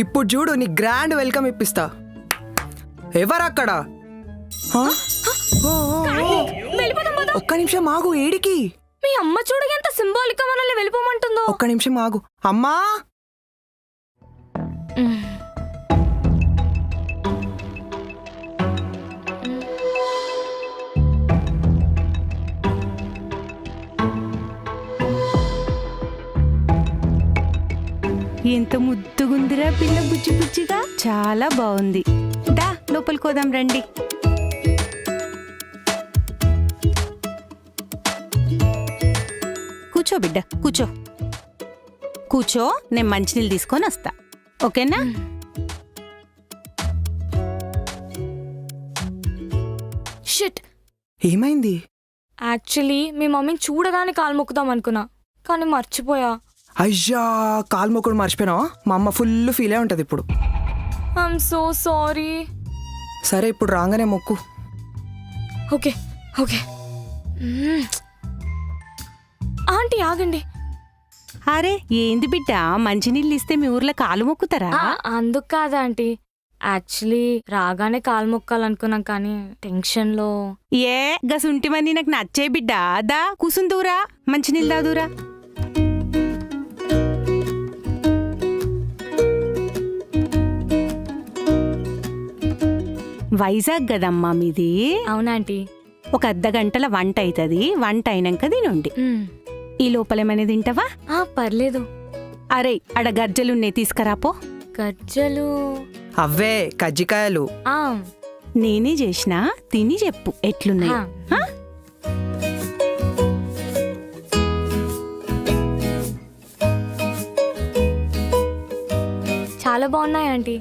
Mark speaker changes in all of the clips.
Speaker 1: ఇప్పుడు చూడు నీ గ్రాండ్ వెల్కమ్ ఇప్పిస్తా. ఎవరక్కడ? ఒక్క నిమిషం ఆగు. ఏడికి?
Speaker 2: మీ అమ్మ చూడగా ఎంత సింబాలిక్ గా మనల్ని వెళ్ళిపోమంటుందో.
Speaker 1: ఒక్క నిమిషం ఆగు. అమ్మా
Speaker 3: ఎంత ముద్దుగుందిరా పిల్ల, బుజ్జి బుజ్జిగా. చాలా బాగుంది. దా లోపలికి పోదాం రండి. కూర్చో బిడ్డ, కూర్చో కూర్చో. నేను మంచినీళ్ళు తీసుకొని వస్తా, ఓకేనా?
Speaker 2: షిట్.
Speaker 1: ఏమైంది?
Speaker 2: యాక్చువల్లీ మీ మమ్మీని చూడగానే కాలు మొక్కుదాం అనుకున్నా, కానీ మర్చిపోయా.
Speaker 1: అయ్యా, కాలు మొక్కుడు మర్చిపోయినావా? మా అమ్మ ఫుల్ ఫీల్ అయి ఉంటది ఇప్పుడు.
Speaker 2: I'm so sorry.
Speaker 1: సరే ఇప్పుడు రాగానే మొక్కు.
Speaker 2: Okay okay. ఆంటీ ఆగండి.
Speaker 3: అరే ఏంది బిడ్డ, మంచినీళ్ళు ఇస్తే మీ ఊర్లో కాలు మొక్కుతారా?
Speaker 2: అందుకు కాదా ఆంటీ, యాక్చువల్లీ రాగానే కాలు మొక్కాలనుకున్నాం కానీ టెన్షన్లో.
Speaker 3: ఏ గసుంటివన్నీ నాకు నచ్చే బిడ్డ. దా కూసుందూరా, మంచినీళ్ళు దాదూరా. వైజాగ్ కదమ్మా మీది?
Speaker 2: అవునాంటీ.
Speaker 3: ఒక అర్ధగంటల వంట అవుతుంది. వంట అయినాక తినండి. ఈ లోపలేమైనా తింటావా?
Speaker 2: పర్లేదు.
Speaker 3: అరే అడ గర్జలున్నాయి, తీసుకురాపో.
Speaker 2: గజ్జలు?
Speaker 1: అవే కజ్జికాయలు.
Speaker 3: నేనే చేసినా, తిని చెప్పు ఎట్లున్నాయి.
Speaker 2: చాలా బాగున్నాయి ఆంటీ.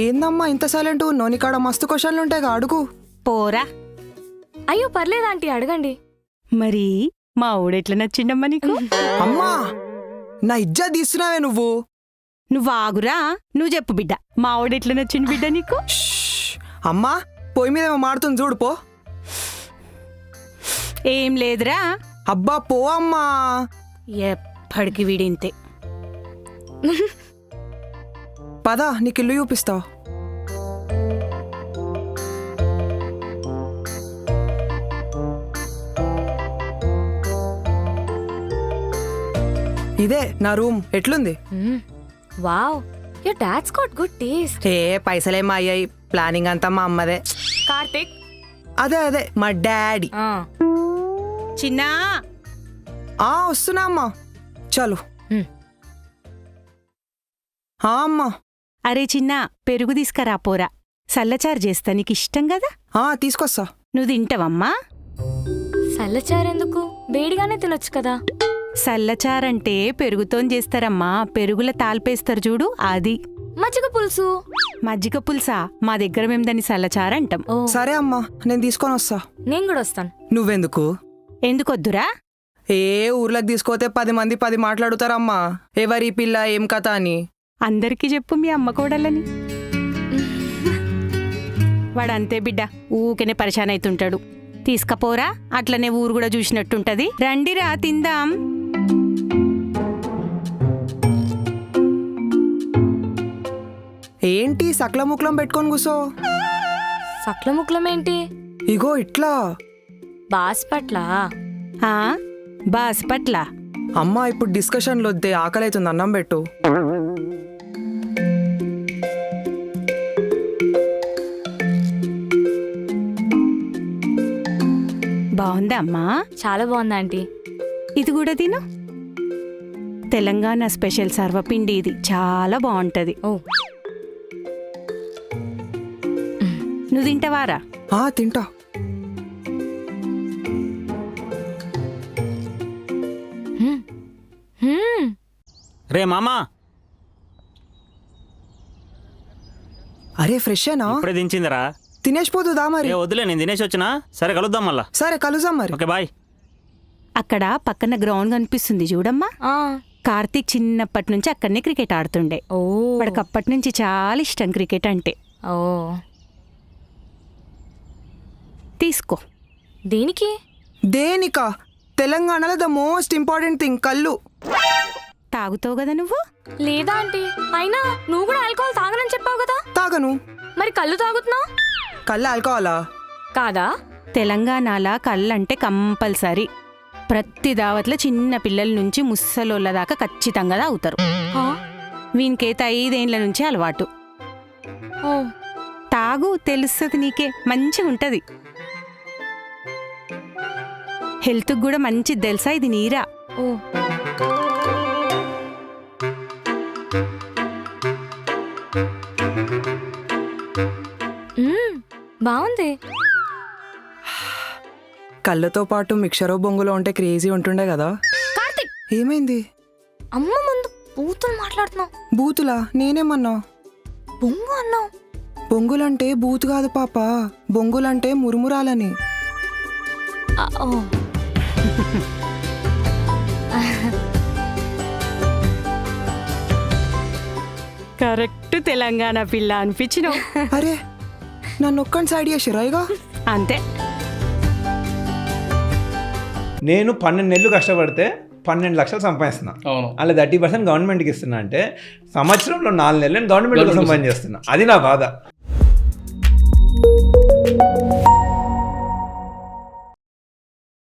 Speaker 1: ఏందమ్మా ఇంత సైలెంట్? నోనికాడ మస్తు క్వశ్చన్లు ఉంటాయి, అడుగు.
Speaker 3: పోరా.
Speaker 2: అయ్యో పర్లేదు ఆంటీ, అడగండి.
Speaker 3: మరి మా ఊడెట్లా నచ్చిండమ్మా నీకు?
Speaker 1: అమ్మా నా ఇజ్జత్ తీస్తున్నావే నువ్వు.
Speaker 3: నువ్వు ఆగురా, నువ్వు చెప్పు బిడ్డ, మా ఊడెట్లా నచ్చింది బిడ్డ నీకు?
Speaker 1: అమ్మా పొయ్యి మీద మాడుతుంది చూడు, పో.
Speaker 3: ఏం లేదురా.
Speaker 1: అబ్బా పో అమ్మా.
Speaker 3: ఎప్పటికి వీడింతే.
Speaker 1: పద నీకు ఇల్లు చూపిస్తా. ఇదే నా రూమ్. ఎట్లుంది?
Speaker 2: Wow, your dad's got good taste.
Speaker 1: ఏ పైసలేమో అయ్యాయి, ప్లానింగ్ అంతా మా అమ్మదే.
Speaker 2: కార్తిక్?
Speaker 1: అదే మా డాడీ.
Speaker 3: చిన్నా
Speaker 1: వస్తున్నా అమ్మా. చలో. అమ్మా.
Speaker 3: అరే చిన్నా, పెరుగు తీసుకురా పోరా. సల్లచారు చేస్తా, నీకు ఇష్టం కదా.
Speaker 1: తీసుకొస్తా.
Speaker 3: నువ్వు తింటావమ్మా?
Speaker 2: సల్లచారెందుకు, వేడిగానే తినొచ్చు కదా.
Speaker 3: సల్లచారంటే పెరుగుతోని చేస్తారమ్మా. పెరుగుల తాల్పేస్తారు చూడు, అది.
Speaker 2: మజ్జిగ పులుసు?
Speaker 3: మజ్జిగ పులుసా? మా దగ్గర మేము దాన్ని సల్లచారంటాం.
Speaker 1: సరే అమ్మా, నేను తీసుకొని వస్తా.
Speaker 2: నేను కూడా వస్తాను.
Speaker 1: నువ్వెందుకు?
Speaker 3: ఎందుకొద్దురా?
Speaker 1: ఏ ఊర్లోకి తీసుకోతే 10 మంది 10 మాట్లాడుతారమ్మా, ఎవరి పిల్ల ఏం కథ అని.
Speaker 3: అందరికీ చెప్పు మీ అమ్మ కోడలని. వాడంతే బిడ్డ, ఊకెనే పరిశాన్ అవుతుంటాడు. తీసుకపోరా, అట్లనే ఊరు కూడా చూసినట్టుంటది. రండిరా తిందాం.
Speaker 1: ఏంటి సకల ముక్లం పెట్టుకొని కూసో?
Speaker 2: సకల ముక్లం ఏంటి?
Speaker 1: ఇగో ఇట్లా.
Speaker 2: బాస్పట్ల?
Speaker 3: బాస్పట్ల.
Speaker 1: అమ్మా ఇప్పుడు డిస్కషన్లు వద్దే, ఆకలి అవుతుంది, అన్నం పెట్టు.
Speaker 3: బాగుందా అమ్మా?
Speaker 2: చాలా బాగుంది ఆంటీ.
Speaker 3: ఇది కూడా తిను. తెలంగాణ స్పెషల్ సర్వపిండి ఇది, చాలా బాగుంటది. నువ్వు తింటావారా?
Speaker 1: తింటా.
Speaker 4: రే మామా.
Speaker 1: అరే ఫ్రెషేనా?
Speaker 4: ఇప్పుడే దించిందిరా.
Speaker 1: తినేసిపోతుందా మరి?
Speaker 4: వద్దులే, నేను తినేసి వచ్చినా. సరే కలుద్దాం మళ్ళా.
Speaker 1: సరే కలుద్దాం మరి.
Speaker 4: Okay bye.
Speaker 3: అక్కడ పక్కన గ్రౌండ్ కనిపిస్తుంది చూడమ్మా. కార్తీక్ చిన్నప్పటి నుంచి అక్కడనే క్రికెట్ ఆడుతుండే. వాడికి అప్పటి నుంచి చాలా ఇష్టం క్రికెట్ అంటే. తీసుకో.
Speaker 2: దేనికి?
Speaker 1: దేనికా? తెలంగాణలో ద మోస్ట్ ఇంపార్టెంట్ థింగ్ కళ్ళు.
Speaker 3: తాగుతావు కదా నువ్వు?
Speaker 2: లేదా ఆంటీ, అయినా నువ్వు కూడా ఆల్కహాల్ తాగనని చెప్పావు కదా,
Speaker 1: తాగను.
Speaker 2: మరి కళ్ళు తాగుతున్నావు
Speaker 1: కళ్ళు ఆల్కోవాలా?
Speaker 2: కాదా?
Speaker 3: తెలంగాణలో కళ్ళంటే కంపల్సరీ. ప్రతి దావత్లో చిన్న పిల్లల నుంచి ముసలోళ్ళ దాకా ఖచ్చితంగా తాగుతారు.
Speaker 2: ఆ?
Speaker 3: వీనికైతే 5 ఏండ్ల నుంచి అలవాటు.
Speaker 2: ఓ,
Speaker 3: తాగు, తెలుస్తుంది నీకే, మంచిగా ఉంటది. హెల్త్కి కూడా మంచిది తెలుసా ఇది నీరా.
Speaker 2: ఓ. బాగుంది.
Speaker 1: కళ్ళతో పాటు మిక్చరో బొంగులో ఉంటే క్రేజీ ఉంటుండే కదా.
Speaker 2: కార్తిక్,
Speaker 1: ఏమైంది?
Speaker 2: అమ్మ ముందు బూతులు మాట్లాడుతున్నావు.
Speaker 1: బూతులా? నేనేమన్నా?
Speaker 2: బొంగు అన్నావు.
Speaker 1: బొంగులంటే బూతు కాదు పాప, బొంగులంటే మురుమురాలని.
Speaker 2: ఓ.
Speaker 3: కరెక్ట్ తెలంగాణ పిల్ల అనిపించినావు.
Speaker 1: అరే, నన్ను ఒక్కని సైడ్ చేసిరా ఇక.
Speaker 3: అంతే.
Speaker 5: నేను 12 నెలలు కష్టపడితే 12 లక్షలు సంపాదిస్తున్నా.
Speaker 6: అవును.
Speaker 5: అలా 30% గవర్నమెంట్కి ఇస్తున్నా అంటే సంవత్సరంలో 4 నెలలు నేను గవర్నమెంట్ కోసం పని చేస్తున్నా. అది నా బాధ.